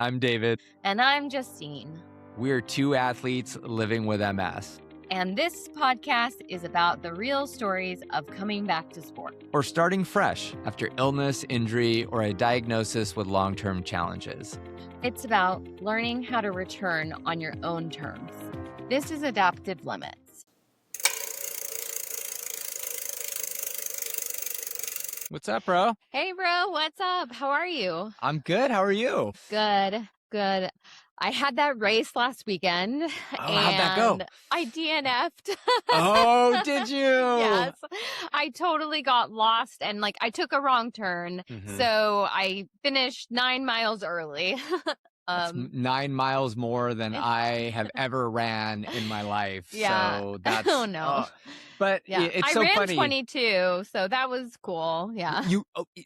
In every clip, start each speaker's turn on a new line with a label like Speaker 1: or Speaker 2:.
Speaker 1: I'm David.
Speaker 2: And I'm Justine.
Speaker 1: We're two athletes living with MS
Speaker 2: And this podcast is about the real stories of coming back to sport.
Speaker 1: or starting fresh after illness, injury, or a diagnosis with long-term challenges.
Speaker 2: It's about learning how to return on your own terms. This is Adaptive Limits.
Speaker 1: What's up, bro?
Speaker 2: Hey, bro, what's up? How are you?
Speaker 1: I'm good. How are you?
Speaker 2: Good. I had that race last weekend
Speaker 1: How'd that go?
Speaker 2: and I DNF'd.
Speaker 1: Oh, did you?
Speaker 2: Yes. I totally got lost and I took a wrong turn.
Speaker 1: Mhm.
Speaker 2: So I finished 9 miles early.
Speaker 1: That's 9 miles more than I have ever ran in my life.
Speaker 2: Yeah.
Speaker 1: So that's
Speaker 2: Oh, no.
Speaker 1: But
Speaker 2: Yeah.
Speaker 1: it's
Speaker 2: I
Speaker 1: so
Speaker 2: ran
Speaker 1: funny.
Speaker 2: 22, so that was cool. Yeah.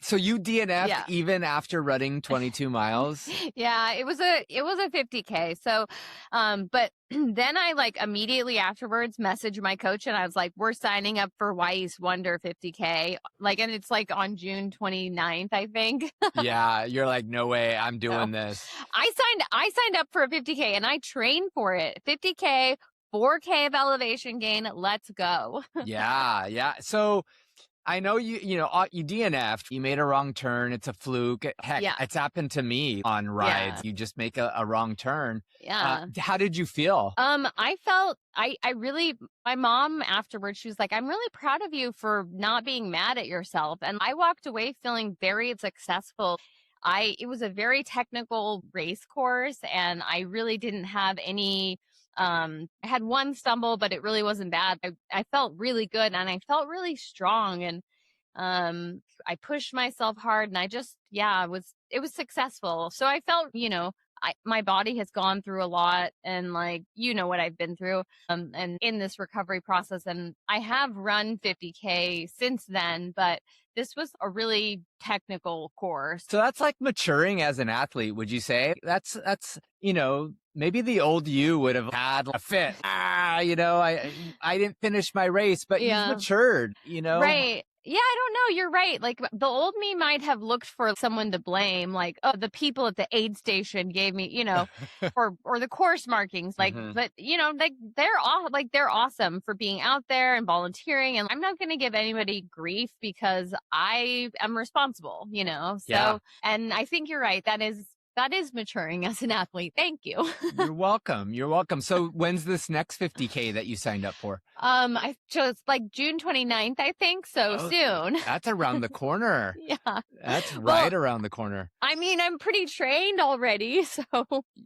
Speaker 1: So you DNF'd
Speaker 2: Yeah.
Speaker 1: even after running 22 miles?
Speaker 2: Yeah, it was a 50K. So but then I immediately afterwards messaged my coach and I was like, we're signing up for Weiss Wonder 50K. And it's on June 29th, I think.
Speaker 1: Yeah, you're like, no way, I'm doing this.
Speaker 2: I signed up for a 50K and I trained for it. 50K, 4K of elevation gain. Let's go.
Speaker 1: Yeah. So I know you DNF'd, you made a wrong turn. It's a fluke. Heck,
Speaker 2: Yeah.
Speaker 1: it's happened to me on rides.
Speaker 2: Yeah.
Speaker 1: You just make a wrong turn.
Speaker 2: Yeah.
Speaker 1: How did you feel?
Speaker 2: I felt I really my mom afterwards, she was like, I'm really proud of you for not being mad at yourself. And I walked away feeling very successful. It was a very technical race course and I really didn't have any I had one stumble, but it really wasn't bad. I felt really good and I felt really strong and I pushed myself hard and it was successful. So I felt, my body has gone through a lot and what I've been through and in this recovery process. And I have run 50K since then, but this was a really technical course.
Speaker 1: So that's like maturing as an athlete, would you say? That's maybe the old you would have had a fit. I didn't finish my race, but
Speaker 2: Yeah.
Speaker 1: you've matured,
Speaker 2: Right. Yeah, I don't know. You're right. The old me might have looked for someone to blame, oh, the people at the aid station gave me, or the course markings,
Speaker 1: Mhm.
Speaker 2: but they're all they're awesome for being out there and volunteering, and I'm not going to give anybody grief because I am responsible, So,
Speaker 1: Yeah.
Speaker 2: and I think you're right. That is maturing as an athlete. Thank you.
Speaker 1: You're welcome. So when's this next 50K that you signed up for?
Speaker 2: I chose June 29th, I think. So
Speaker 1: Oh,
Speaker 2: soon.
Speaker 1: That's around the corner.
Speaker 2: Yeah.
Speaker 1: That's
Speaker 2: Well,
Speaker 1: right around the corner.
Speaker 2: I mean, I'm pretty trained already, so.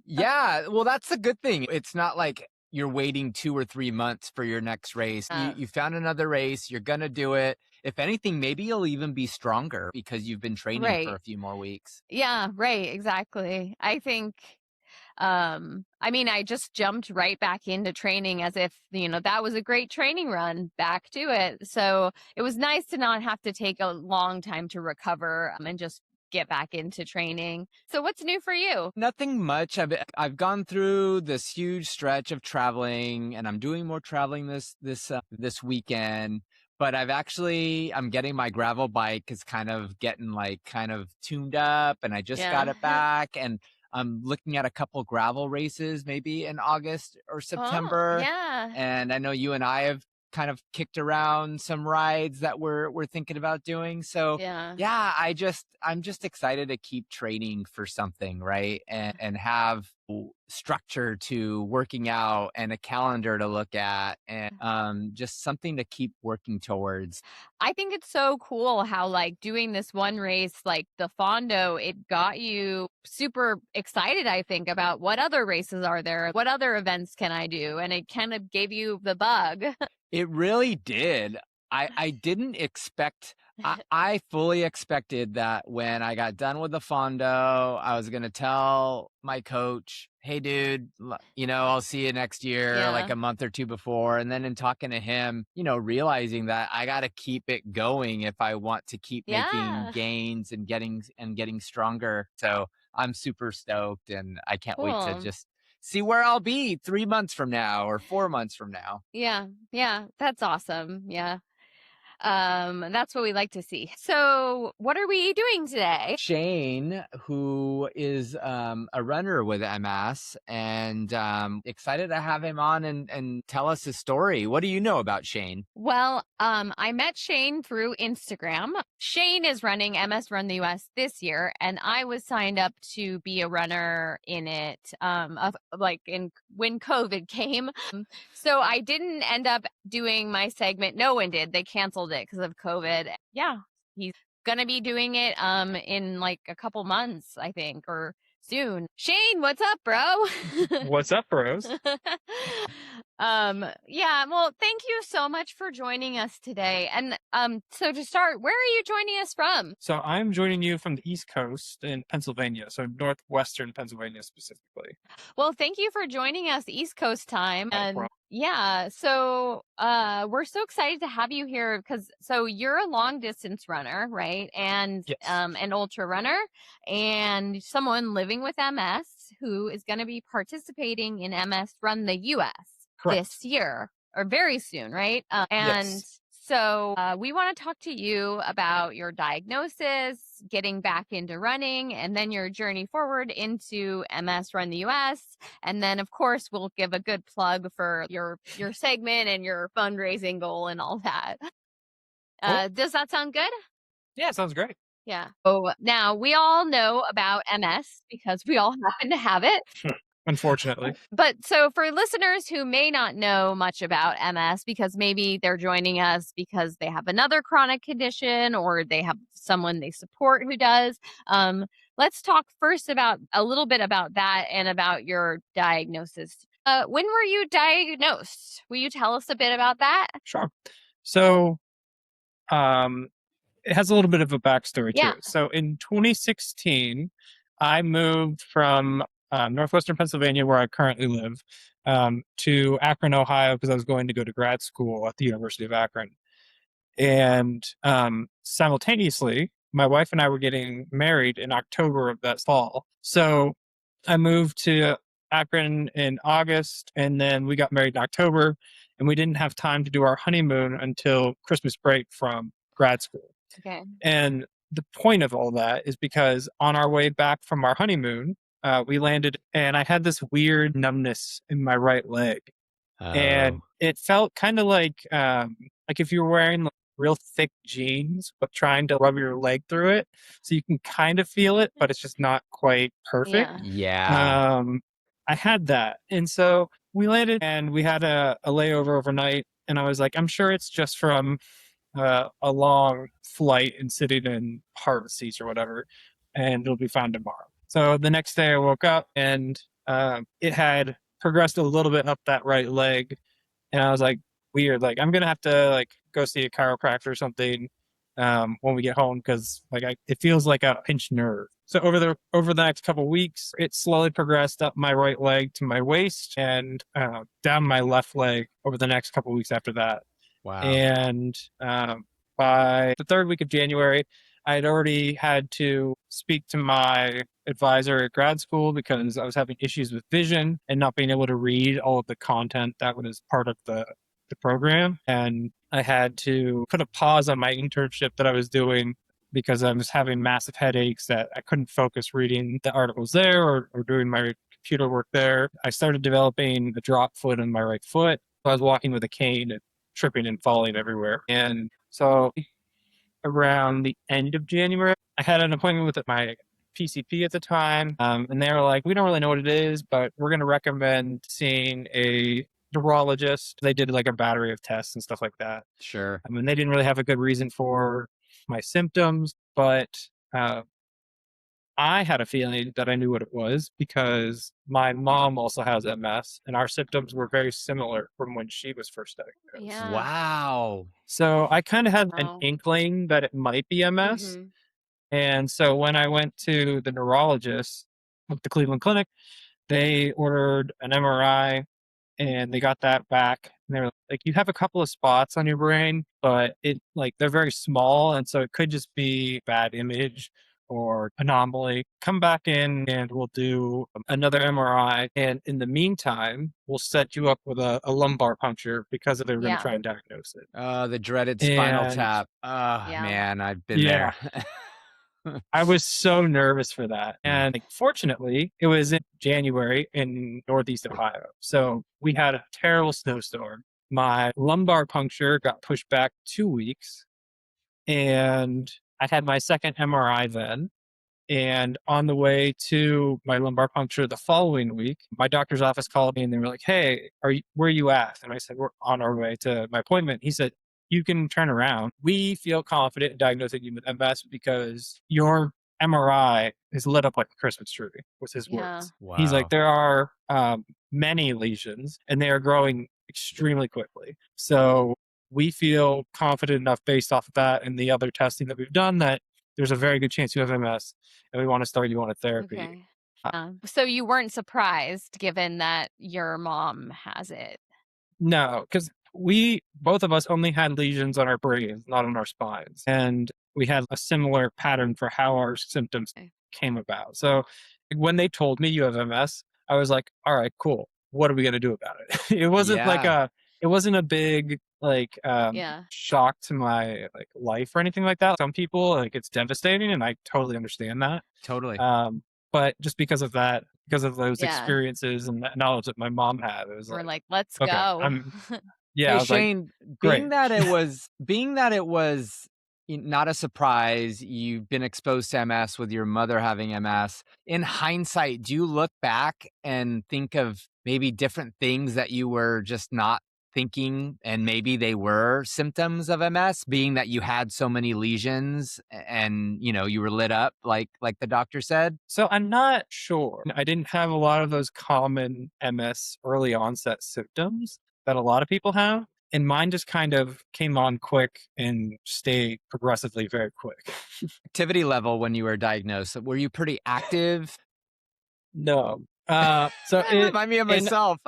Speaker 1: Yeah. Well, that's the good thing. It's not like you're waiting 2 or 3 months for your next race. You found another race. You're going to do it. If anything, maybe you'll even be stronger because you've been training for
Speaker 2: Right.
Speaker 1: a few more weeks.
Speaker 2: Yeah, right, exactly. I think, I just jumped right back into training as if, that was a great training run back to it. So it was nice to not have to take a long time to recover and just get back into training. So what's new for you?
Speaker 1: Nothing much. I've gone through this huge stretch of traveling, and I'm doing more traveling this weekend. But I'm getting my gravel bike is kind of getting kind of tuned up, and I just got
Speaker 2: Yeah.
Speaker 1: it back, and I'm looking at a couple gravel races maybe in August or
Speaker 2: Oh,
Speaker 1: September.
Speaker 2: yeah.
Speaker 1: And I know you and I have kind of kicked around some rides that we're thinking about doing. So
Speaker 2: Yeah.
Speaker 1: yeah, I'm just excited to keep training for something, right? And have structure to working out and a calendar to look at and just something to keep working towards.
Speaker 2: I think it's so cool how doing this one race, the Fondo, it got you super excited, I think, about what other races are there, what other events can I do? And it kind of gave you the bug.
Speaker 1: It really did. I didn't expect, I fully expected that when I got done with the Fondo, I was going to tell my coach, hey, dude, I'll see you next year,
Speaker 2: Yeah.
Speaker 1: like a month or two before. And then in talking to him, realizing that I got to keep it going if I want to keep
Speaker 2: Yeah.
Speaker 1: making gains and getting stronger. So I'm super stoked and I can't wait to
Speaker 2: Cool.
Speaker 1: just see where I'll be 3 months from now or 4 months from now.
Speaker 2: Yeah. Yeah. That's awesome. Yeah. That's what we like to see. So what are we doing today?
Speaker 1: Shane, who is a runner with MS, and excited to have him on and tell us his story. What do you know about Shane?
Speaker 2: Well, I met Shane through Instagram. Shane is running MS Run the US this year, and I was signed up to be a runner in it, when COVID came. So I didn't end up doing my segment. No one did. They canceled it because of COVID. Yeah, he's gonna be doing it in like a couple months, I think, or soon. Shane, what's up, bro?
Speaker 3: What's up, bros?
Speaker 2: Yeah, well, thank you so much for joining us today. And so to start, where are you joining us from?
Speaker 3: So I'm joining you from the East Coast in Pennsylvania, so northwestern Pennsylvania specifically.
Speaker 2: Well, thank you for joining us East Coast time.
Speaker 3: No
Speaker 2: And
Speaker 3: problem.
Speaker 2: yeah, so we're so excited to have you here because so you're a long distance runner, right? And
Speaker 3: Yes.
Speaker 2: An ultra runner and someone living with MS who is going to be participating in MS Run the US
Speaker 3: Correct.
Speaker 2: this year or very soon, right?
Speaker 3: Yes.
Speaker 2: So we want to talk to you about your diagnosis, getting back into running, and then your journey forward into MS Run the US. And then, of course, we'll give a good plug for your segment and your fundraising goal and all that.
Speaker 3: Cool.
Speaker 2: Does that sound good?
Speaker 3: Yeah, sounds great.
Speaker 2: Yeah. So now we all know about MS because we all happen to have it.
Speaker 3: Unfortunately.
Speaker 2: But so for listeners who may not know much about MS because maybe they're joining us because they have another chronic condition or they have someone they support who does, let's talk first about a little bit about that and about your diagnosis. When were you diagnosed? Will you tell us a bit about that?
Speaker 3: Sure. So it has a little bit of a backstory to
Speaker 2: Yeah.
Speaker 3: it. So in 2016, I moved from northwestern Pennsylvania, where I currently live, to Akron, Ohio, because I was going to go to grad school at the University of Akron. And simultaneously, my wife and I were getting married in October of that fall. So I moved to Akron in August, and then we got married in October, and we didn't have time to do our honeymoon until Christmas break from grad school.
Speaker 2: Okay.
Speaker 3: And the point of all that is because on our way back from our honeymoon, we landed, and I had this weird numbness in my right leg, and it felt kind of like if you were wearing like real thick jeans but trying to rub your leg through it, so you can kind of feel it, but it's just not quite perfect.
Speaker 2: Yeah.
Speaker 1: Yeah.
Speaker 3: I had that, and so we landed, and we had a layover overnight, and I was like, I'm sure it's just from a long flight and sitting in hard seats or whatever, and it'll be fine tomorrow. So the next day I woke up, and it had progressed a little bit up that right leg, and I was like, weird, like I'm gonna have to like go see a chiropractor or something when we get home, because it feels like a pinched nerve. So over the next couple of weeks, it slowly progressed up my right leg to my waist and down my left leg over the next couple of weeks after that.
Speaker 1: Wow.
Speaker 3: And by the third week of January, I had already had to speak to my advisor at grad school because I was having issues with vision and not being able to read all of the content that was part of the program. And I had to put a pause on my internship that I was doing because I was having massive headaches that I couldn't focus reading the articles there or doing my computer work there. I started developing a drop foot in my right foot. I was walking with a cane and tripping and falling everywhere. And so around the end of January, I had an appointment with my PCP at the time. And they were like, we don't really know what it is, but we're going to recommend seeing a neurologist. They did like a battery of tests and stuff like that.
Speaker 1: Sure.
Speaker 3: I mean, they didn't really have a good reason for my symptoms, but I had a feeling that I knew what it was because my mom also has MS, and our symptoms were very similar from when she was first diagnosed.
Speaker 2: Yeah.
Speaker 1: Wow.
Speaker 3: So I kind of had an
Speaker 2: Wow.
Speaker 3: inkling that it might be MS.
Speaker 2: Mhm.
Speaker 3: And so when I went to the neurologist at the Cleveland Clinic, they ordered an MRI and they got that back. And they were like, you have a couple of spots on your brain, but they're very small. And so it could just be bad image or anomaly, come back in and we'll do another MRI. And in the meantime, we'll set you up with a lumbar puncture because they were going to
Speaker 2: Yeah.
Speaker 3: try and diagnose it.
Speaker 1: The dreaded spinal
Speaker 3: And
Speaker 1: tap. Oh,
Speaker 2: Yeah.
Speaker 1: man, I've been
Speaker 3: yeah,
Speaker 1: there.
Speaker 3: I was so nervous for that. And like, fortunately, it was in January in Northeast Ohio. So we had a terrible snowstorm. My lumbar puncture got pushed back 2 weeks, and I had my second MRI then. And on the way to my lumbar puncture the following week, my doctor's office called me and they were like, "Hey, where are you at?" And I said, "We're on our way to my appointment." He said, "You can turn around. We feel confident in diagnosing you with MS because your MRI is lit up like a Christmas tree," was his
Speaker 2: Yeah.
Speaker 3: words. He's like,
Speaker 1: Wow.
Speaker 3: "There are many lesions and they are growing extremely quickly. So we feel confident enough based off of that and the other testing that we've done that there's a very good chance you have MS and we want to start you on a therapy."
Speaker 2: Okay. So you weren't surprised given that your mom has it.
Speaker 3: No, because both of us only had lesions on our brains, not on our spines. And we had a similar pattern for how our symptoms
Speaker 2: Okay.
Speaker 3: came about. So when they told me you have MS, I was like, all right, cool. What are we going to do about it?
Speaker 1: Yeah,
Speaker 3: It wasn't a big
Speaker 2: Yeah.
Speaker 3: shock to my like life or anything like that. Some people like it's devastating and I totally understand that.
Speaker 1: totally.
Speaker 3: Um, but just because of those
Speaker 2: Yeah.
Speaker 3: experiences and that knowledge that my mom had, it was
Speaker 2: We're
Speaker 3: like,
Speaker 2: like, let's
Speaker 3: okay,
Speaker 2: go.
Speaker 3: yeah,
Speaker 1: Hey
Speaker 3: I was like,
Speaker 1: Shane,
Speaker 3: great.
Speaker 1: being that it was not a surprise, you've been exposed to MS with your mother having MS. In hindsight, do you look back and think of maybe different things that you were just not thinking and maybe they were symptoms of MS, being that you had so many lesions and you were lit up like the doctor said?
Speaker 3: So I'm not sure. I didn't have a lot of those common MS early onset symptoms that a lot of people have. And mine just kind of came on quick and stayed progressively very quick.
Speaker 1: Activity level when you were diagnosed, were you pretty active?
Speaker 3: No. So
Speaker 1: Remind me of
Speaker 3: in
Speaker 1: myself.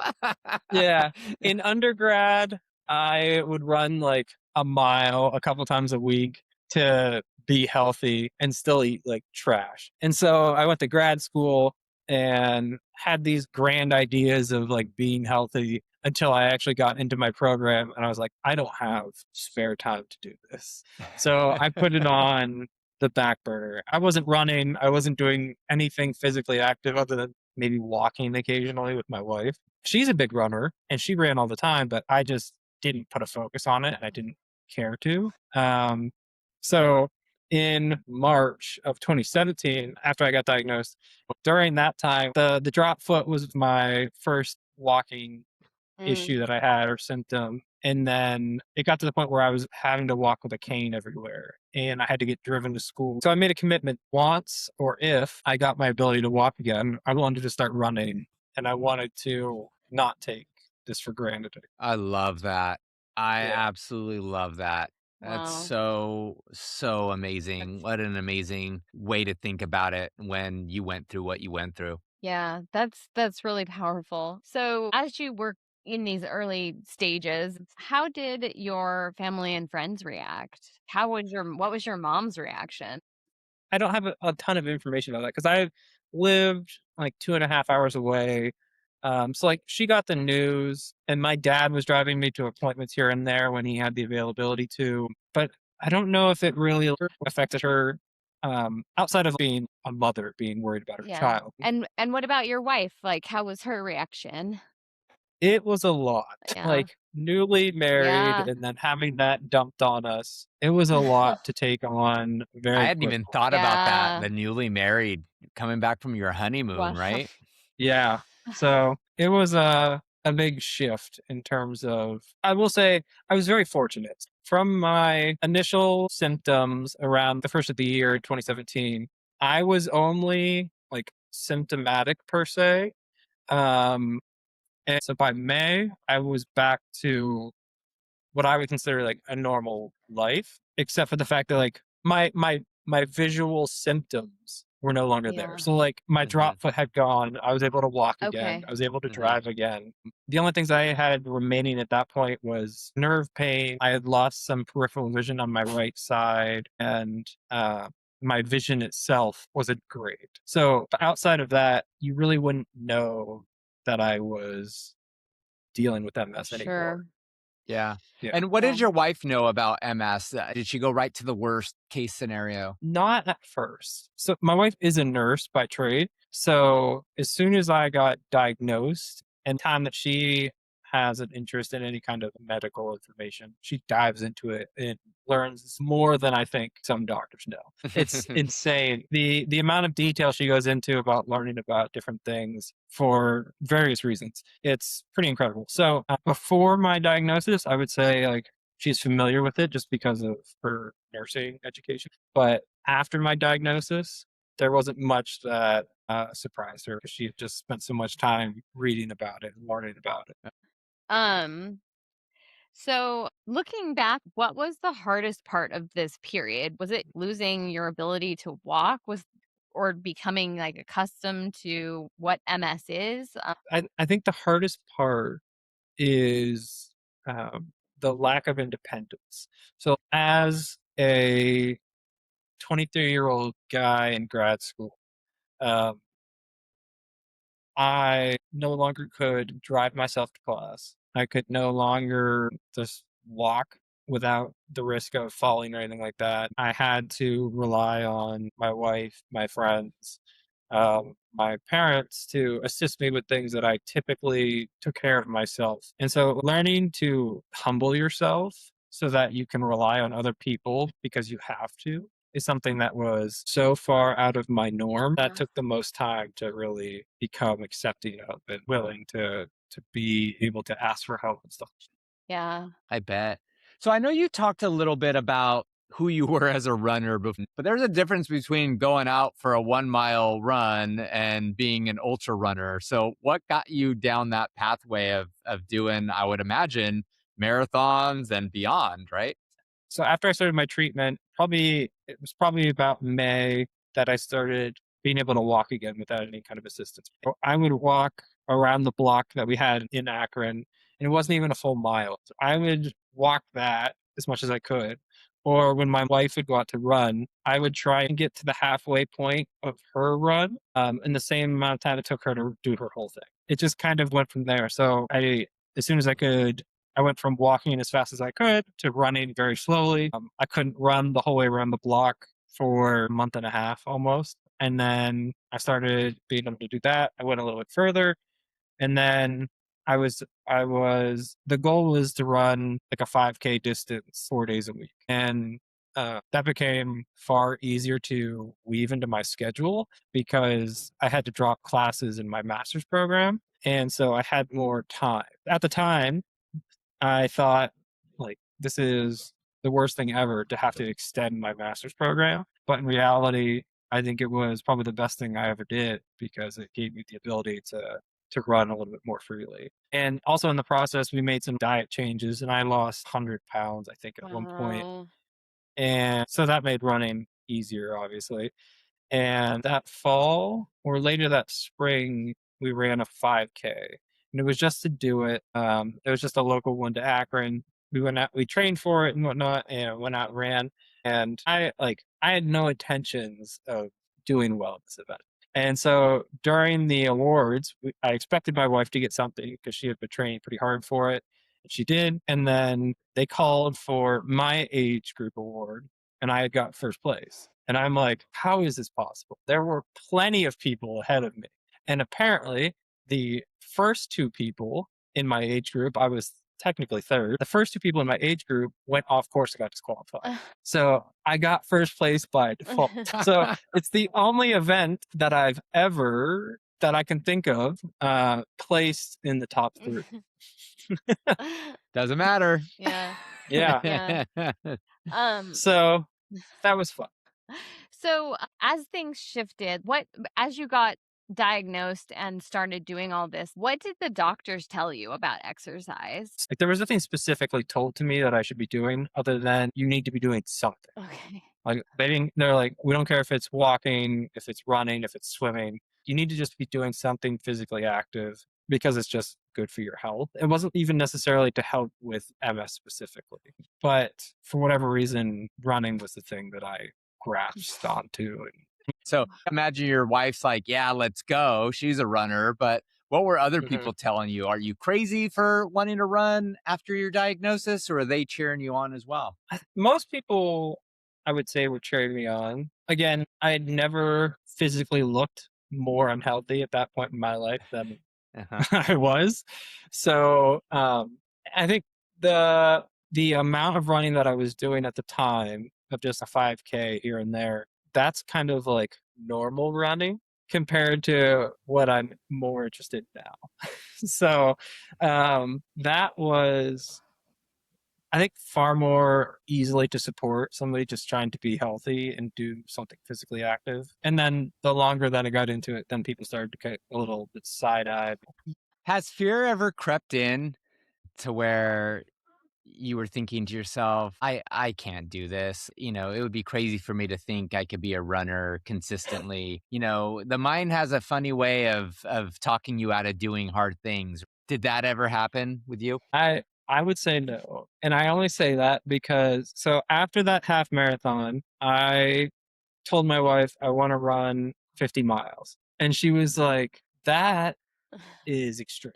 Speaker 3: Yeah. In undergrad, I would run like a mile a couple times a week to be healthy and still eat like trash. And so I went to grad school and had these grand ideas of like being healthy until I actually got into my program and I was like, I don't have spare time to do this. So I put it on the back burner. I wasn't running, I wasn't doing anything physically active other than maybe walking occasionally with my wife. She's a big runner and she ran all the time, but I just didn't put a focus on it and I didn't care to. So in March of 2017, after I got diagnosed, during that time, the drop foot was my first walking
Speaker 2: Mm.
Speaker 3: issue that I had or symptom. And then it got to the point where I was having to walk with a cane everywhere and I had to get driven to school. So I made a commitment once or if I got my ability to walk again, I wanted to start running and I wanted to not take this for granted.
Speaker 1: I love that. I
Speaker 3: Yeah.
Speaker 1: absolutely love that. That's
Speaker 2: Wow.
Speaker 1: so amazing. What an amazing way to think about it when you went through what you went through.
Speaker 2: Yeah, that's really powerful. So, as you were in these early stages, how did your family and friends react? What was your mom's reaction?
Speaker 3: I don't have a ton of information about that because I lived like 2.5 hours away. So like she got the news and my dad was driving me to appointments here and there when he had the availability to, but I don't know if it really affected her outside of being a mother being worried about her
Speaker 2: Yeah.
Speaker 3: child.
Speaker 2: And what about your wife? Like, how was her reaction?
Speaker 3: It was a lot.
Speaker 2: Yeah.
Speaker 3: Like newly married
Speaker 2: Yeah.
Speaker 3: and then having that dumped on us. It was a lot to take on
Speaker 1: I
Speaker 3: very
Speaker 1: hadn't even
Speaker 3: quickly.
Speaker 1: thought about that.
Speaker 2: Yeah.
Speaker 1: The newly married coming back from your honeymoon,
Speaker 2: Wow.
Speaker 1: right?
Speaker 3: Yeah. So it was a big shift in terms of, I will say, I was very fortunate. From my initial symptoms around the first of the year, 2017, I was only like symptomatic per se. Um, and so by May, I was back to what I would consider like a normal life, except for the fact that like my visual symptoms were no longer there.
Speaker 2: Yeah.
Speaker 3: So like my
Speaker 1: Mhm,
Speaker 3: drop foot had gone. I was able to walk again.
Speaker 2: Okay.
Speaker 3: I was able to
Speaker 1: mhm.
Speaker 3: drive again. The only things I had remaining at that point was nerve pain. I had lost some peripheral vision on my right side, and my vision itself wasn't great. So outside of that, you really wouldn't know that I was dealing with MS anymore.
Speaker 2: Sure.
Speaker 1: Yeah.
Speaker 3: Yeah.
Speaker 1: And what
Speaker 2: Yeah.
Speaker 1: did your wife know about MS? Did she go right to the worst case scenario?
Speaker 3: Not at first. So my wife is a nurse by trade. So as soon as I got diagnosed and time that she has an interest in any kind of medical information, she dives into it and learns more than I think some doctors know. It's insane. The amount of detail she goes into about learning about different things for various reasons. It's pretty incredible. So before my diagnosis, I would say like she's familiar with it just because of her nursing education. But after my diagnosis, there wasn't much that surprised her because she had just spent so much time reading about it and learning about it.
Speaker 2: Um, so looking back, what was the hardest part of this period? Was it losing your ability to walk? Or becoming like accustomed to what MS is?
Speaker 3: I think the hardest part is um, the lack of independence. So, as a 23-year-old guy in grad school, um, I no longer could drive myself to class. I could no longer just walk without the risk of falling or anything like that. I had to rely on my wife, my friends, my parents to assist me with things that I typically took care of myself. And so learning to humble yourself so that you can rely on other people because you have to is something that was so far out of my norm that took the most time to really become accepting of and willing to be able to ask for help and stuff.
Speaker 2: Yeah.
Speaker 1: I bet. So I know you talked a little bit about who you were as a runner, but there's a difference between going out for a 1 mile run and being an ultra runner. So what got you down that pathway of doing, I would imagine, marathons and beyond, right?
Speaker 3: So after I started my treatment, it was probably about May that I started being able to walk again without any kind of assistance. I would walk around the block that we had in Akron, and it wasn't even a full mile. So I would walk that as much as I could. Or when my wife would go out to run, I would try and get to the halfway point of her run in the same amount of time it took her to do her whole thing. It just kind of went from there. So as soon as I could, I went from walking as fast as I could to running very slowly. I couldn't run the whole way around the block for a month and a half almost. And then I started being able to do that. I went a little bit further. And then the goal was to run like a 5K distance 4 days a week. And that became far easier to weave into my schedule because I had to drop classes in my master's program. And so I had more time. At the time, I thought, like, this is the worst thing ever to have to extend my master's program. But in reality, I think it was probably the best thing I ever did because it gave me the ability to run a little bit more freely. And also in the process, we made some diet changes and I lost 100 pounds, I think, at one point.
Speaker 2: Wow.
Speaker 3: And so that made running easier, obviously. And that fall or later that spring, we ran a 5K. And it was just to do it. It was just a local one to Akron. We went out, we trained for it and whatnot, and went out and ran. And I had no intentions of doing well at this event. And so during the awards, I expected my wife to get something because she had been training pretty hard for it. And she did. And then they called for my age group award, and I had got first place. And I'm like, how is this possible? There were plenty of people ahead of me. And apparently, the first two people in my age group, I was technically third. The first two people in my age group went off course and got disqualified. So I got first place by default. So it's the only event that that I can think of, placed in the top three.
Speaker 1: Doesn't matter.
Speaker 2: Yeah.
Speaker 3: Yeah.
Speaker 2: Yeah. Um,
Speaker 3: So that was fun.
Speaker 2: so as things shifted, as you got diagnosed and started doing all this, what did the doctors tell you about exercise?
Speaker 3: Like there was nothing specifically told to me that I should be doing other than you need to be doing something.
Speaker 2: Okay.
Speaker 3: Like they're like, we don't care if it's walking, if it's running, if it's swimming. You need to just be doing something physically active because it's just good for your health. It wasn't even necessarily to help with MS specifically, but for whatever reason, running was the thing that I grasped onto.
Speaker 1: So imagine your wife's like, yeah, let's go. She's a runner, but what were other people telling you? Are you crazy for wanting to run after your diagnosis, or are they cheering you on as well?
Speaker 3: Most people, I would say, were cheering me on. Again, I had never physically looked more unhealthy at that point in my life than
Speaker 1: Uh-huh.
Speaker 3: I was. So I think the amount of running that I was doing at the time of just a 5K here and there, that's kind of like normal running compared to what I'm more interested in now. So that was, I think, far more easily to support somebody just trying to be healthy and do something physically active. And then the longer that I got into it, then people started to get a little bit side-eyed.
Speaker 1: Has fear ever crept in to where you were thinking to yourself, I can't do this. It would be crazy for me to think I could be a runner consistently. The mind has a funny way of talking you out of doing hard things. Did that ever happen with you?
Speaker 3: I would say no. And I only say that because so after that half marathon, I told my wife I want to run 50 miles. And she was like, that is extreme.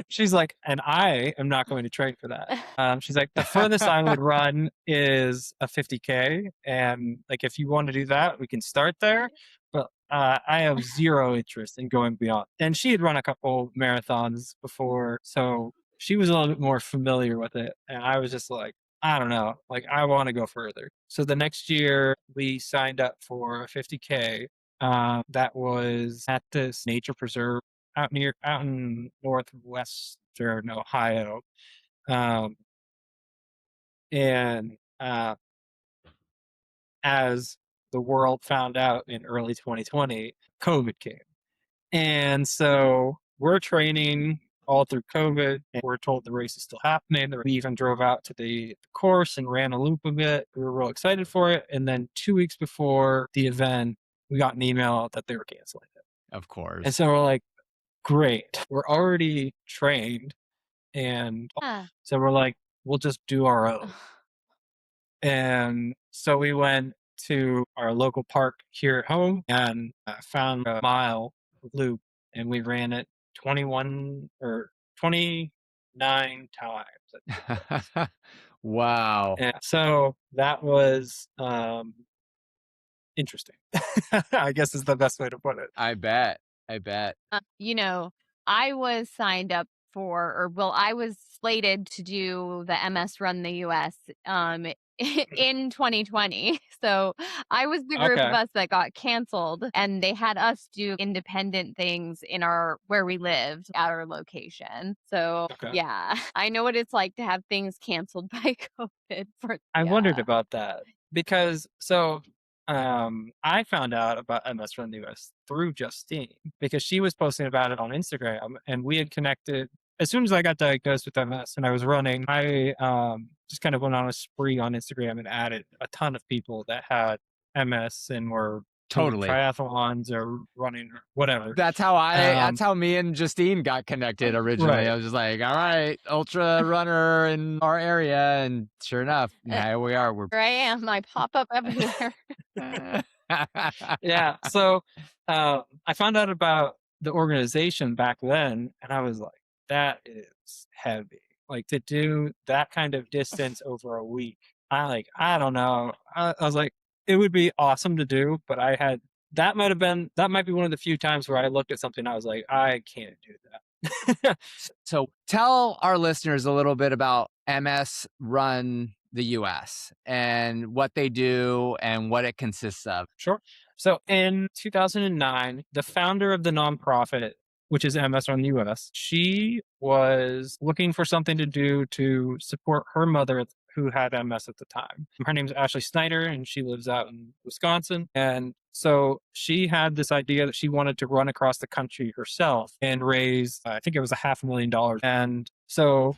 Speaker 3: She's like, and I am not going to train for that. She's like, the furthest I would run is a 50K. And like, if you want to do that, we can start there. But I have zero interest in going beyond. And she had run a couple marathons before. So she was a little bit more familiar with it. And I was just like, I don't know. Like, I want to go further. So the next year, we signed up for a 50K that was at this nature preserve out in northwestern Ohio. Um, and as the world found out in early 2020, COVID came. And so we're training all through COVID. And we're told the race is still happening. We even drove out to the course and ran a loop of it. We were real excited for it. And then 2 weeks before the event, we got an email that they were canceling it.
Speaker 1: Of
Speaker 3: And
Speaker 1: course.
Speaker 3: so we're like, great, we're already trained. And so we're like, we'll just do our own. And so we went to our local park here at home and found a mile loop, and we ran it 21 or 29 times.
Speaker 1: Wow.
Speaker 3: And so that was interesting, I guess is the best way to put it.
Speaker 1: I bet. I bet.
Speaker 2: I was signed up for, or well, I was slated to do the MS Run the US in 2020. So I was the group of
Speaker 3: Okay.
Speaker 2: us that got canceled, and they had us do independent things in where we lived at our location. So
Speaker 3: Okay.
Speaker 2: yeah, I know what it's like to have things canceled by COVID.
Speaker 3: I wondered about that because I found out about MS Run the US through Justine because she was posting about it on Instagram, and we had connected as soon as I got diagnosed with MS and I was running. I just kind of went on a spree on Instagram and added a ton of people that had MS and were doing
Speaker 1: Totally.
Speaker 3: triathlons or running or whatever.
Speaker 1: That's how me and Justine got connected originally.
Speaker 3: Right.
Speaker 1: I was just like, all right, ultra runner in our area. And sure enough, here we are.
Speaker 2: Here I am. I pop up everywhere.
Speaker 3: Yeah. So I found out about the organization back then, and I was like, that is heavy. Like to do that kind of distance over a week. I don't know. I was like, it would be awesome to do, but that might be one of the few times where I looked at something and I was like, I can't do that.
Speaker 1: So tell our listeners a little bit about MS Run the US and what they do and what it consists of.
Speaker 3: Sure. So in 2009, the founder of the nonprofit, which is MS Run the US, she was looking for something to do to support her mother who had MS at the time. Her name's Ashley Snyder, and she lives out in Wisconsin. And so she had this idea that she wanted to run across the country herself and raise, I think it was $500,000. And so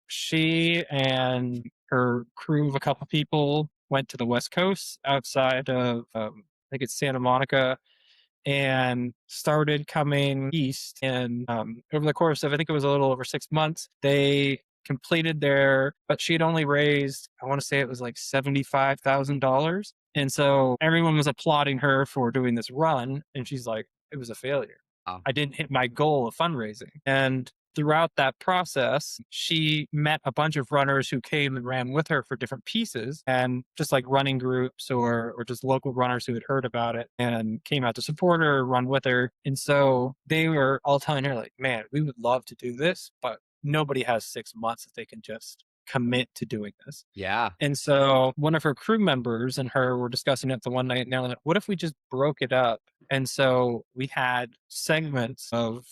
Speaker 3: she and her crew of a couple people went to the West Coast outside of, I think it's Santa Monica, and started coming east. And over the course of, I think it was a little over 6 months, they completed there, but she had only raised, I want to say it was like $75,000. And so everyone was applauding her for doing this run. And she's like, it was a failure.
Speaker 1: Wow.
Speaker 3: I didn't hit my goal of fundraising. And throughout that process, she met a bunch of runners who came and ran with her for different pieces, and just like running groups or just local runners who had heard about it and came out to support her, run with her. And so they were all telling her, like, man, we would love to do this, but nobody has 6 months that they can just commit to doing this.
Speaker 1: Yeah.
Speaker 3: And so one of her crew members and her were discussing it the one night, and they're like, what if we just broke it up? And so we had segments of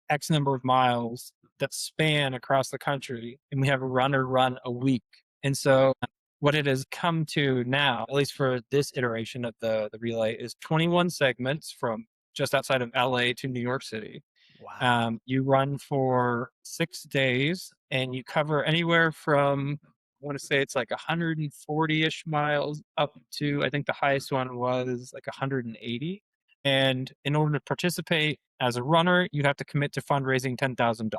Speaker 3: X number of miles that span across the country, and we have a runner run a week. And so what it has come to now, at least for this iteration of the relay, is 21 segments from just outside of LA to New York City.
Speaker 1: Wow.
Speaker 3: You run for 6 days, and you cover anywhere from, I want to say it's like 140-ish miles up to, I think the highest one was like 180. And in order to participate as a runner, you have to commit to fundraising $10,000.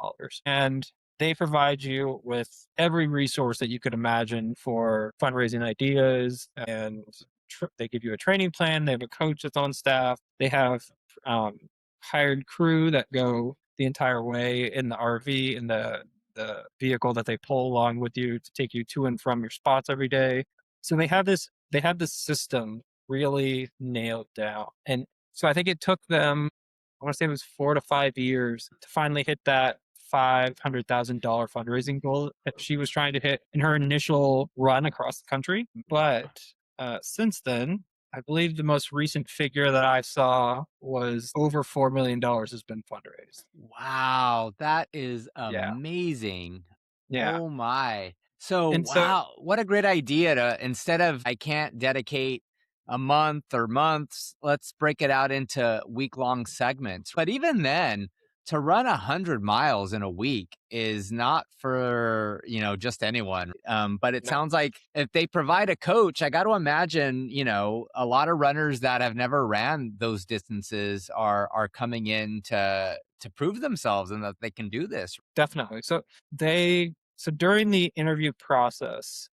Speaker 3: And they provide you with every resource that you could imagine for fundraising ideas. And they give you a training plan. They have a coach that's on staff. They have hired crew that go the entire way in the RV, in the vehicle that they pull along with you to take you to and from your spots every day. So they have this system really nailed down. And so I think it took them, I want to say it was 4 to 5 years to finally hit that $500,000 fundraising goal that she was trying to hit in her initial run across the country. But since then, I believe the most recent figure that I saw was over $4 million has been fundraised.
Speaker 1: Wow, that is
Speaker 3: Yeah.
Speaker 1: amazing.
Speaker 3: Yeah.
Speaker 1: Oh my. So,
Speaker 3: And so,
Speaker 1: wow, what a great idea to, instead of I can't dedicate a month or months, let's break it out into week-long segments. But even then, to run 100 miles in a week is not for, just anyone. But it
Speaker 3: no,
Speaker 1: sounds like if they provide a coach, I got to imagine, a lot of runners that have never ran those distances are coming in to prove themselves and that they can do this.
Speaker 3: definitely. So during the interview process,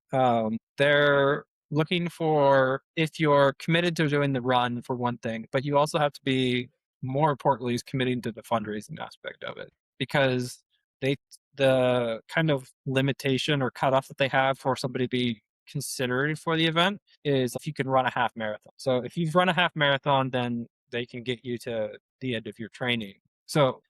Speaker 3: they're looking for if you're committed to doing the run for one thing, but you also have to be, more importantly, is committing to the fundraising aspect of it, because they the kind of limitation or cutoff that they have for somebody to be considered for the event is if you can run a half marathon. So if you've run a half marathon, then they can get you to the end of your training. So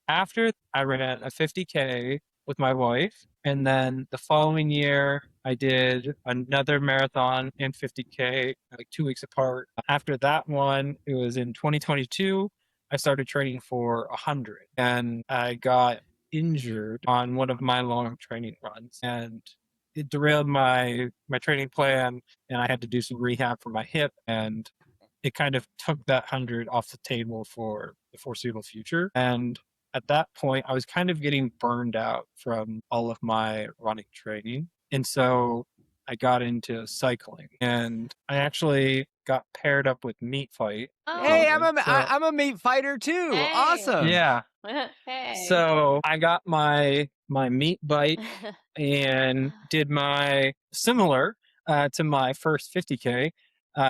Speaker 3: after I ran a 50K with my wife, and then the following year I did another marathon and 50K, like 2 weeks apart. After that one, it was in 2022, I started training for 100, and I got injured on one of my long training runs, and it derailed my training plan, and I had to do some rehab for my hip, and it kind of took that 100 off the table for the foreseeable future. And at that point, I was kind of getting burned out from all of my running training. And so I got into cycling, and I actually got paired up with Meat Fight.
Speaker 1: Hey,
Speaker 2: Oh,
Speaker 3: So
Speaker 1: I'm a meat fighter too.
Speaker 2: hey.
Speaker 1: Awesome.
Speaker 3: yeah,
Speaker 2: Hey.
Speaker 3: so I got my meat bike and did my similar to my first 50K.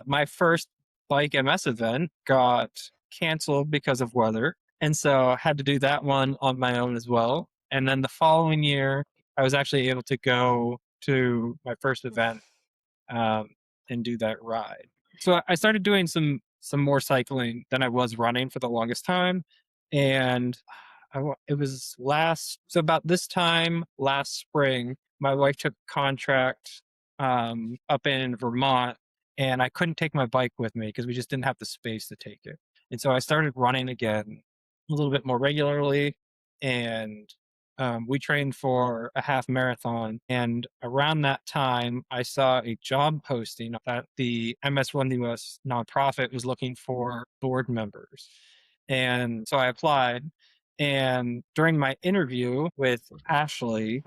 Speaker 3: My first bike MS event got canceled because of weather, and so I had to do that one on my own as well. And then the following year, I was actually able to go to my first event um, and do that ride. So I started doing some more cycling than I was running for the longest time, and it was about this time last spring. My wife took a contract up in Vermont, and I couldn't take my bike with me because we just didn't have the space to take it. And so I started running again a little bit more regularly, and we trained for a half marathon. And around that time, I saw a job posting that the MS Run the US nonprofit was looking for board members. And so I applied. And during my interview with Ashley,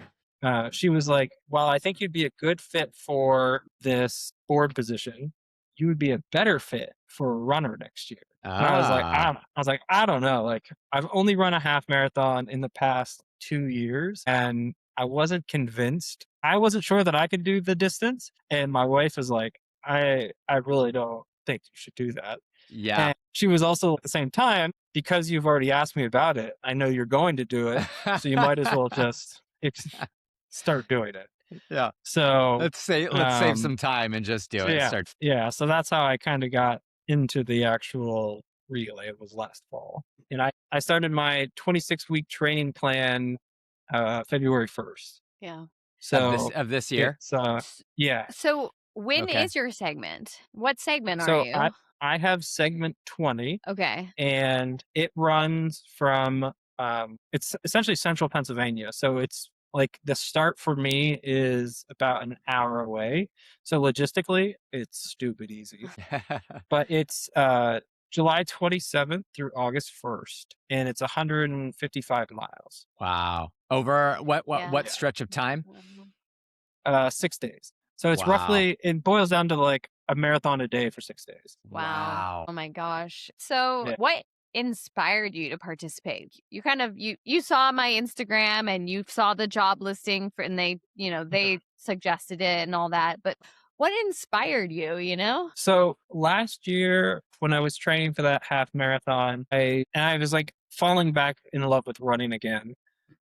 Speaker 3: she was like, well, I think you'd be a good fit for this board position. You would be a better fit for a runner next year. And I was like,
Speaker 1: Ah.
Speaker 3: I don't know. Like, I've only run a half marathon in the past 2 years, and I wasn't convinced. I wasn't sure that I could do the distance, and my wife was like, I really don't think you should do that.
Speaker 1: Yeah.
Speaker 3: And she was also at the same time, because you've already asked me about it, I know you're going to do it, so you might as well just start doing it.
Speaker 1: Yeah.
Speaker 3: So,
Speaker 1: Let's save some time and just do
Speaker 3: so
Speaker 1: it.
Speaker 3: yeah,
Speaker 1: Start.
Speaker 3: yeah. So that's how I kind of got into the actual relay. It was last fall, and I started my 26-week training plan February 1st.
Speaker 2: Yeah.
Speaker 3: So
Speaker 1: Of this year.
Speaker 3: it's yeah.
Speaker 2: So when
Speaker 1: Okay.
Speaker 2: is your segment? What segment are
Speaker 3: So
Speaker 2: you?
Speaker 3: I have segment 20,
Speaker 2: Okay.
Speaker 3: and it runs from it's essentially central Pennsylvania. So it's like the start for me is about an hour away. So logistically, it's stupid easy. But it's July 27th through August 1st, and it's 155 miles.
Speaker 1: Wow. Over
Speaker 2: Yeah.
Speaker 1: what stretch of time?
Speaker 3: 6 days. So it's
Speaker 1: Wow.
Speaker 3: roughly, it boils down to like a marathon a day for 6 days.
Speaker 2: Wow. Oh my gosh. So
Speaker 3: Yeah.
Speaker 2: what inspired you to participate? You kind of you saw my Instagram and you saw the job listing for and they, they suggested it and all that, but what inspired you?
Speaker 3: So last year when I was training for that half marathon, I was like falling back in love with running again.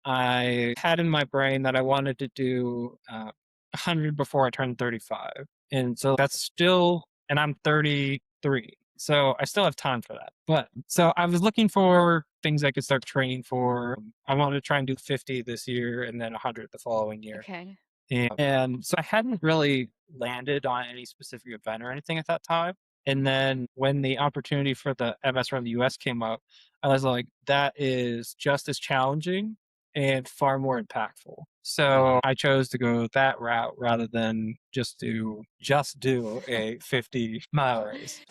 Speaker 3: I had in my brain that I wanted to do 100 before I turned 35. And so that's still, and I'm 33. So I still have time for that. But so I was looking for things I could start training for. I wanted to try and do 50 this year and then 100 the following year.
Speaker 2: Okay.
Speaker 3: And so I hadn't really landed on any specific event or anything at that time. And then when the opportunity for the MS Run the US came up, I was like, that is just as challenging and far more impactful. So I chose to go that route rather than just do a 50-mile race.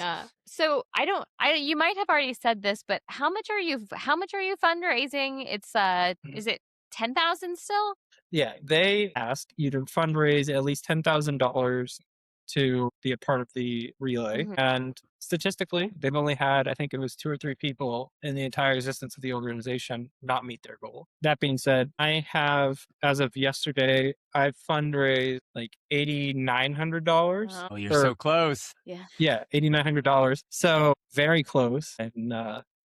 Speaker 2: So you might have already said this, but how much are you fundraising? It's is it 10,000 still?
Speaker 3: Yeah, they asked you to fundraise at least $10,000 to be a part of the relay.
Speaker 2: Mhm.
Speaker 3: And statistically, they've only had, I think it was 2 or 3 people in the entire existence of the organization not meet their goal. That being said, I have, as of yesterday, I've fundraised like $8,900.
Speaker 2: Wow.
Speaker 1: Oh, you're so close.
Speaker 2: Yeah.
Speaker 3: Yeah, $8,900. So very close. And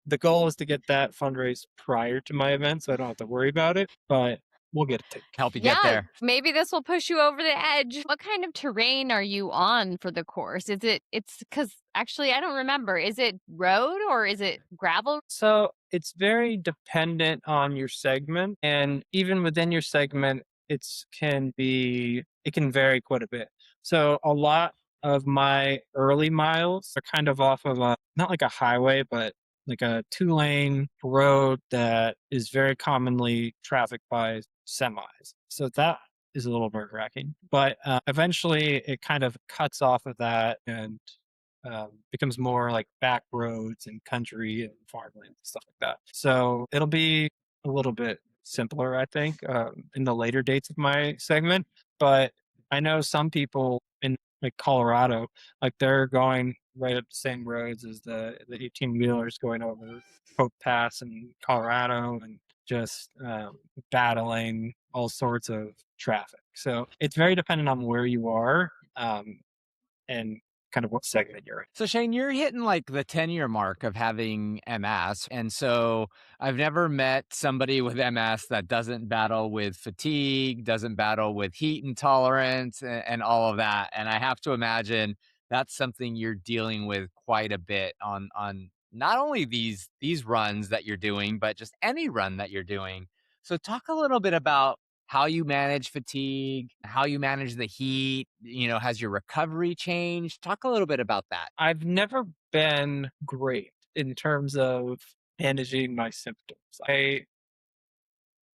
Speaker 3: the goal is to get that fundraised prior to my event so I don't have to worry about it. But we'll get it taken.
Speaker 1: Help you get there.
Speaker 2: Maybe this will push you over the edge. What kind of terrain are you on for the course? It's because actually I don't remember. Is it road or is it gravel?
Speaker 3: So it's very dependent on your segment. And even within your segment, it can vary quite a bit. So a lot of my early miles are kind of off of not like a highway, but like a 2-lane road that is very commonly trafficked by semis. So that is a little nerve-wracking. But eventually it kind of cuts off of that and becomes more like back roads and country and farmland and stuff like that. So it'll be a little bit simpler, I think, in the later dates of my segment. But I know some people in like Colorado, like they're going right up the same roads as the 18-wheelers going over Hope Pass in Colorado and just battling all sorts of traffic. So it's very dependent on where you are and kind of what segment you're in.
Speaker 1: So Shane, you're hitting like the 10-year mark of having MS. And so I've never met somebody with MS that doesn't battle with fatigue, doesn't battle with heat intolerance and all of that. And I have to imagine that's something you're dealing with quite a bit on not only these runs that you're doing, but just any run that you're doing. So talk a little bit about how you manage fatigue, how you manage the heat, has your recovery changed? Talk a little bit about that.
Speaker 3: I've never been great in terms of managing my symptoms. I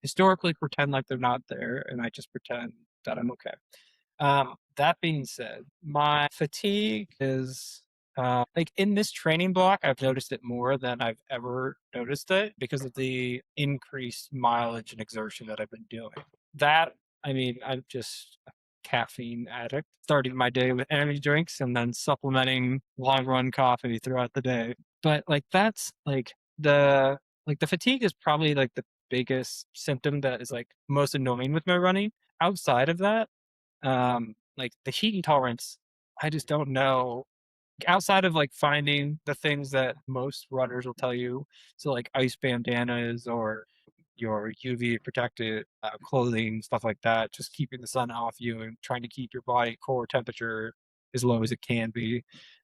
Speaker 3: historically pretend like they're not there and I just pretend that I'm okay. That being said, my fatigue is like in this training block, I've noticed it more than I've ever noticed it because of the increased mileage and exertion that I've been doing. I'm just a caffeine addict, starting my day with energy drinks and then supplementing long run coffee throughout the day. But like that's like the fatigue is probably like the biggest symptom that is like most annoying with my running. Outside of that, like the heat intolerance, I just don't know. Outside of like finding the things that most runners will tell you, so like ice bandanas or your UV protected clothing, stuff like that, just keeping the sun off you and trying to keep your body core temperature as low as it can be,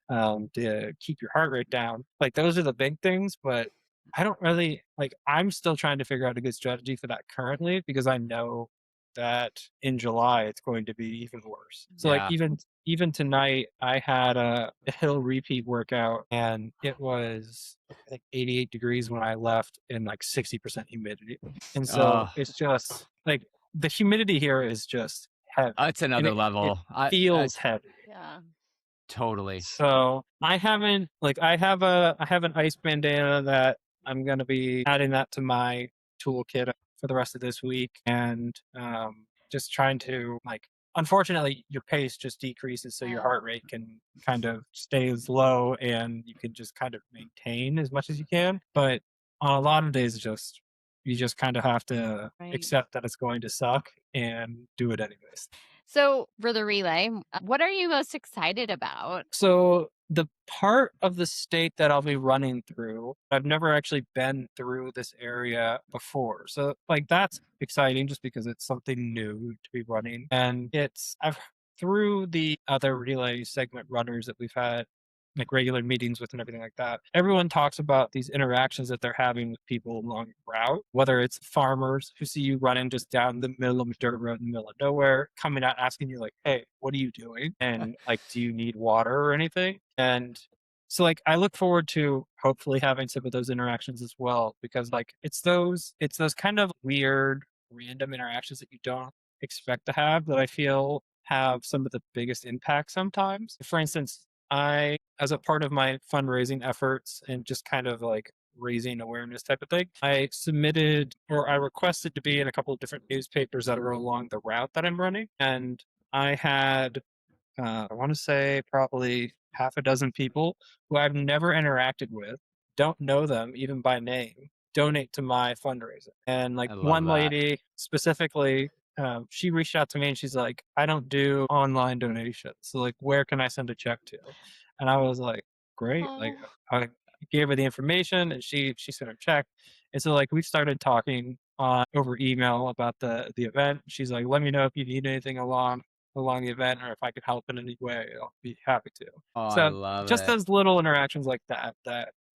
Speaker 3: to keep your heart rate down. Like those are the big things, but I don't really like. I'm still trying to figure out a good strategy for that currently because I know that in July it's going to be even worse. So like
Speaker 1: Yeah.
Speaker 3: even tonight I had a hill repeat workout and it was I think 88 degrees when I left and like 60% humidity. And so
Speaker 1: Oh,
Speaker 3: it's just like the humidity here is just heavy
Speaker 1: it's
Speaker 3: and
Speaker 1: another
Speaker 3: it
Speaker 1: level.
Speaker 3: feels heavy.
Speaker 2: Yeah.
Speaker 1: Totally.
Speaker 3: So I haven't like I have an ice bandana that I'm gonna be adding that to my toolkit for the rest of this week and just trying to like unfortunately your pace just decreases so your
Speaker 2: Yeah.
Speaker 3: heart rate can kind of stays low and you can just kind of maintain as much as you can. But on a lot of days just you just kind of have to
Speaker 2: Right.
Speaker 3: accept that it's going to suck and do it anyways.
Speaker 2: So for the relay, what are you most excited about?
Speaker 3: So the part of the state that I'll be running through, I've never actually been through this area before. So like that's exciting just because it's something new to be running. And it's I've through the other relay segment runners that we've had like regular meetings with and everything like that. Everyone talks about these interactions that they're having with people along the route, whether it's farmers who see you running just down the middle of a dirt road in the middle of nowhere, coming out asking you like, "Hey, what are you doing?" And like, "Do you need water or anything?" And so like I look forward to hopefully having some of those interactions as well because like it's those kind of weird random interactions that you don't expect to have that I feel have some of the biggest impact sometimes. For instance, I, as a part of my fundraising efforts and just kind of like raising awareness type of thing, I submitted or I requested to be in a couple of different newspapers that are along the route that I'm running. And I had I want to say probably half a dozen people who I've never interacted with, don't know them even by name, donate to my fundraiser. And like
Speaker 1: I love
Speaker 3: one
Speaker 1: that.
Speaker 3: lady specifically, she reached out to me and she's like, I don't do online donations. So like, where can I send a check to? And I was like, great. Like
Speaker 2: Oh,
Speaker 3: I gave her the information and she sent her check. And so like we started talking over email about the event. She's like, let me know if you need anything along the event or if I could help in any way, I'll be happy to.
Speaker 1: Oh, I
Speaker 3: So
Speaker 1: love
Speaker 3: just
Speaker 1: it.
Speaker 3: those little interactions like that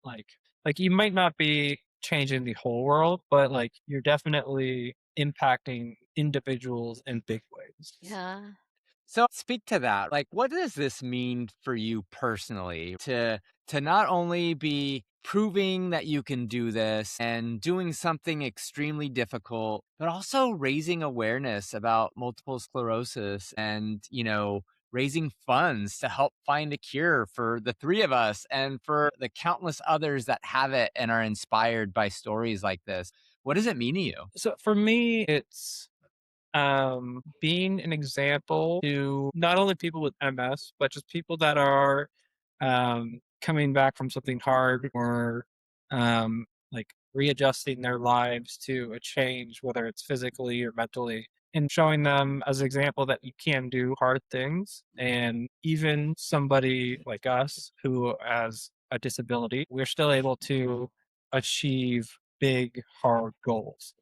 Speaker 3: like you might not be changing the whole world, but like you're definitely impacting individuals in big ways.
Speaker 2: yeah.
Speaker 1: So speak to that. Like, what does this mean for you personally to not only be proving that you can do this and doing something extremely difficult, but also raising awareness about multiple sclerosis and, raising funds to help find a cure for the three of us and for the countless others that have it and are inspired by stories like this. What does it mean to you?
Speaker 3: So for me, it's being an example to not only people with MS, but just people that are coming back from something hard or like readjusting their lives to a change, whether it's physically or mentally, and showing them as an example that you can do hard things. And even somebody like us who has a disability, we're still able to achieve big, hard goals.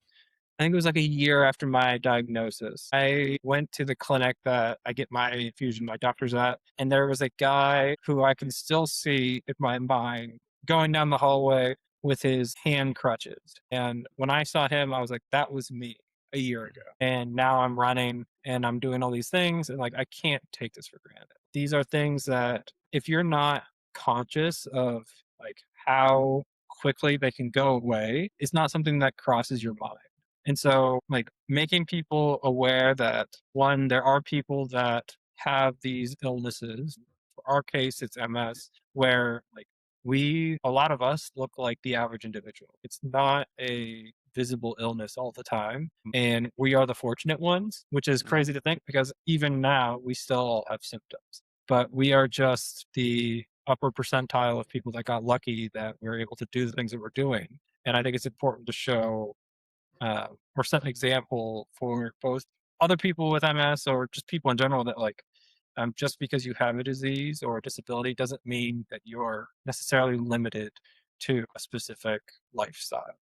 Speaker 3: I think it was like a year after my diagnosis. I went to the clinic that I get my infusion, my doctor's at, and there was a guy who I can still see in my mind going down the hallway with his hand crutches. And when I saw him, I was like, that was me a year ago. And now I'm running and I'm doing all these things. And like, I can't take this for granted. These are things that if you're not conscious of like how quickly they can go away, it's not something that crosses your mind. And so, like, making people aware that one, there are people that have these illnesses. For our case, it's MS, where like a lot of us look like the average individual. It's not a visible illness all the time. And we are the fortunate ones, which is
Speaker 1: Mm.
Speaker 3: crazy to think because even now we still all have symptoms. But we are just the upper percentile of people that got lucky that we're able to do the things that we're doing. And I think it's important to show or set an example for both other people with MS or just people in general that like just because you have a disease or a disability doesn't mean that you're necessarily limited to a specific lifestyle.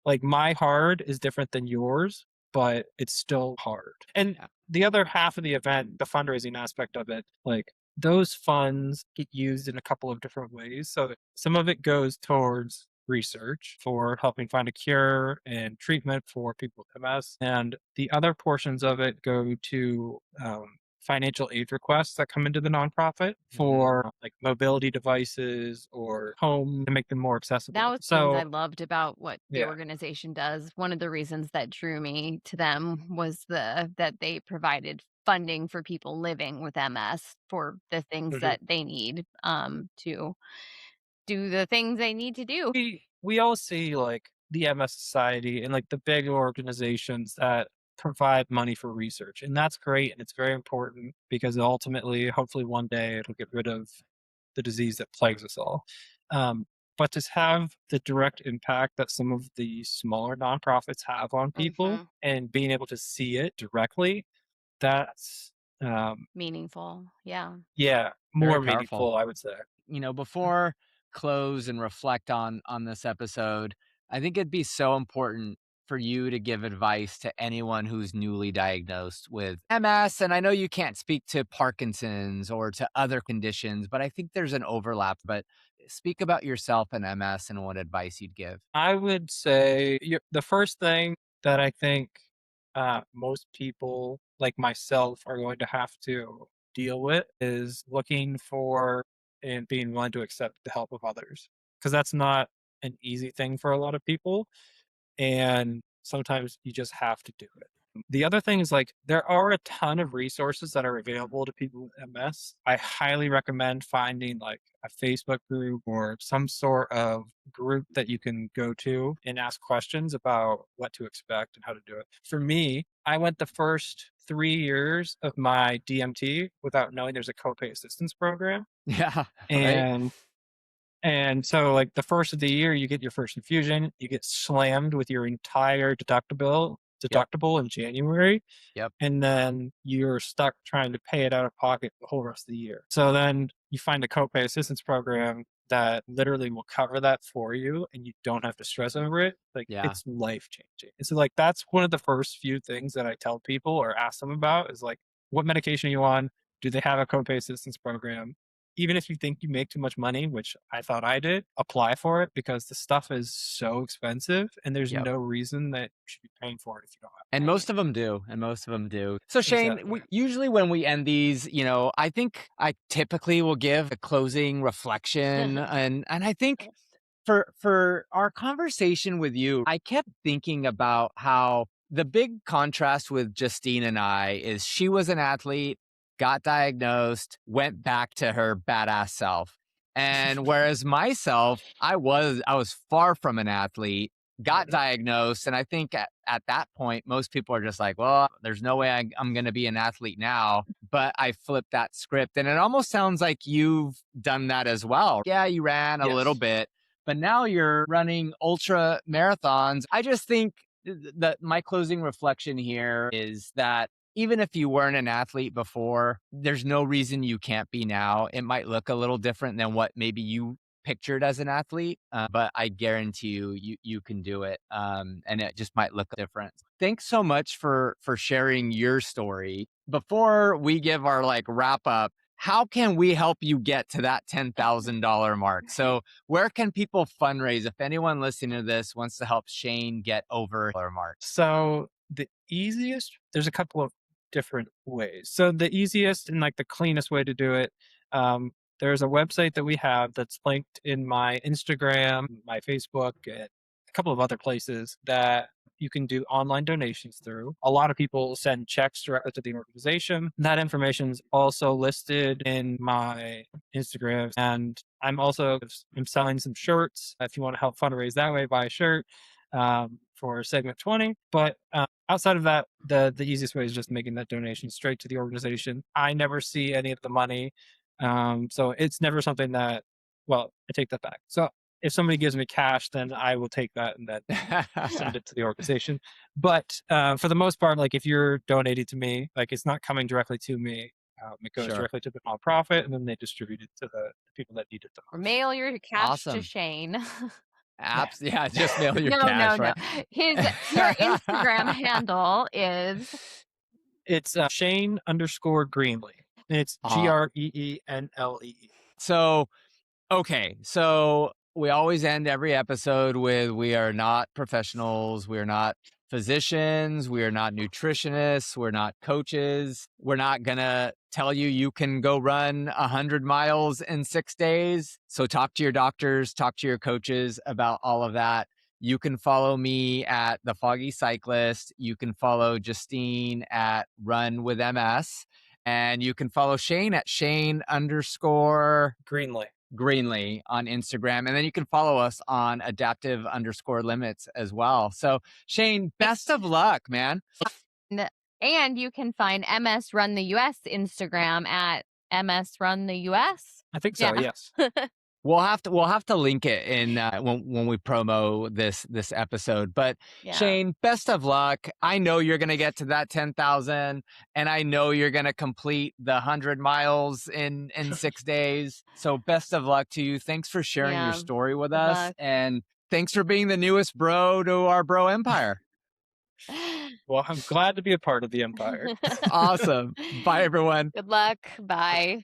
Speaker 3: Like my hard is different than yours, but it's still hard. And
Speaker 1: Yeah.
Speaker 3: the other half of the event, the fundraising aspect of it, like those funds get used in a couple of different ways. So some of it goes towards research for helping find a cure and treatment for people with MS. And the other portions of it go to financial aid requests that come into the nonprofit
Speaker 1: Mhm.
Speaker 3: for like mobility devices or home to make them more
Speaker 2: That
Speaker 3: accessible.
Speaker 2: was things I
Speaker 3: So,
Speaker 2: loved about what the
Speaker 3: yeah.
Speaker 2: organization does. One of the reasons that drew me to them was that they provided funding for people living with MS for the things
Speaker 3: Mhm.
Speaker 2: that they need to do the things they need to do.
Speaker 3: We all see like the MS Society and like the big organizations that provide money for research. And that's great and it's very important because ultimately, hopefully one day it'll get rid of the disease that plagues us all. Um, but to have the direct impact that some of the smaller nonprofits have on people
Speaker 2: Mhm.
Speaker 3: and being able to see it directly, that's um,
Speaker 2: Meaningful. Yeah.
Speaker 3: yeah,
Speaker 1: Very
Speaker 3: more
Speaker 1: powerful.
Speaker 3: meaningful, I would say.
Speaker 1: Before close and reflect on this episode, I think it'd be so important for you to give advice to anyone who's newly diagnosed with MS. And I know you can't speak to Parkinson's or to other conditions, but I think there's an overlap. But speak about yourself and MS and what advice you'd give.
Speaker 3: I would say the first thing that I think most people like myself are going to have to deal with is looking for and being willing to accept the help of others because that's not an easy thing for a lot of people. And sometimes you just have to do it. The other thing is like there are a ton of resources that are available to people with MS. I highly recommend finding like a Facebook group or some sort of group that you can go to and ask questions about what to expect and how to do it. For me, I went the first 3 years of my DMT without knowing there's a copay assistance program.
Speaker 1: Yeah, right.
Speaker 3: And so, like, the first of the year, you get your first infusion, you get slammed with your entire
Speaker 1: Yep.
Speaker 3: deductible in January,
Speaker 1: Yep.
Speaker 3: and then you're stuck trying to pay it out of pocket the whole rest of the year. So then you find a copay assistance program that literally will cover that for you, and you don't have to stress over it. Like,
Speaker 1: Yeah.
Speaker 3: it's life changing. And so, like, that's one of the first few things that I tell people or ask them about is like, what medication are you on? Do they have a copay assistance program? Even if you think you make too much money, which I thought I did, apply for it because the stuff is so expensive and there's
Speaker 1: Yep.
Speaker 3: no reason that you should be paying for it if you don't have
Speaker 1: And
Speaker 2: Right.
Speaker 1: most of them do, and most of them do. So
Speaker 3: it.
Speaker 1: Shane,
Speaker 3: Exactly.
Speaker 1: usually when we end these, I think I typically will give a closing reflection, and I think for our conversation with you, I kept thinking about how the big contrast with Justine and I is she was an athlete, got diagnosed, went back to her badass self. And whereas myself, I was far from an athlete, got
Speaker 3: Mhm.
Speaker 1: diagnosed, and I think at that point most people are just like, well, there's no way I'm going to be an athlete now. But I flipped that script, and it almost sounds like you've done that as well. Yeah, you ran a little
Speaker 3: Yes.
Speaker 1: bit, but now you're running ultra marathons. I just think that my closing reflection here is that even if you weren't an athlete before, there's no reason you can't be now. It might look a little different than what maybe you pictured as an athlete, but I guarantee you can do it, and it just might look different. Thanks so much for sharing your story. Before we give our like wrap up, how can we help you get to that $10,000 mark? So where can people fundraise if anyone listening to this wants to help Shane get over the mark?
Speaker 3: So there's a couple of different ways. So the easiest and like the cleanest way to do it, there's a website that we have that's linked in my Instagram, my Facebook, and a couple of other places that you can do online donations through. A lot of people send checks directly to the organization. That information is also listed in my Instagram. And I'm selling some shirts. If you want to help fundraise that way, buy a shirt for segment 20. But outside of that, the easiest way is just making that donation straight to the organization. I never see any of the money. So it's never something that, well, I take that back. So if somebody gives me cash, then I will take that and then send it to the organization. But for the most part, like if you're donating to me, like it's not coming directly to me. It goes
Speaker 1: Sure.
Speaker 3: directly to the nonprofit, and then they distribute it to the people that need it the
Speaker 2: Or
Speaker 3: most.
Speaker 2: mail your cash to
Speaker 1: Awesome.
Speaker 2: Shane.
Speaker 1: Yeah, just mail your
Speaker 2: No,
Speaker 1: cash,
Speaker 2: no.
Speaker 1: right?
Speaker 2: Your Instagram handle is
Speaker 3: It's Shane_Greenlee. And it's
Speaker 1: Uh,
Speaker 3: GREENLEE.
Speaker 1: so, okay. So we always end every episode with we are not professionals. We are not physicians. We are not nutritionists. We're not coaches. We're not going to tell you you can go run 100 miles in 6 days. So talk to your doctors, talk to your coaches about all of that. You can follow me at The Foggy Cyclist. You can follow Justine at Run with MS. And you can follow Shane at Shane_Greenlee on Instagram. And then you can follow us on adaptive_limits as well. So Shane, best of luck, man.
Speaker 2: and you can find MS Run the US Instagram at MS Run the US.
Speaker 3: I think so,
Speaker 2: Yeah.
Speaker 3: yes.
Speaker 1: We'll have to link it in when we promo this episode. But
Speaker 2: Yeah.
Speaker 1: Shane, best of luck. I know you're gonna get to that 10,000, and I know you're gonna complete the 100 miles in 6 days. So best of luck to you. Thanks for sharing
Speaker 2: Yeah,
Speaker 1: your story with
Speaker 2: good
Speaker 1: us,
Speaker 2: luck.
Speaker 1: and thanks for being the newest bro to our bro empire.
Speaker 3: Well, I'm glad to be a part of the empire.
Speaker 1: Awesome. Bye, everyone.
Speaker 2: Good luck. Bye.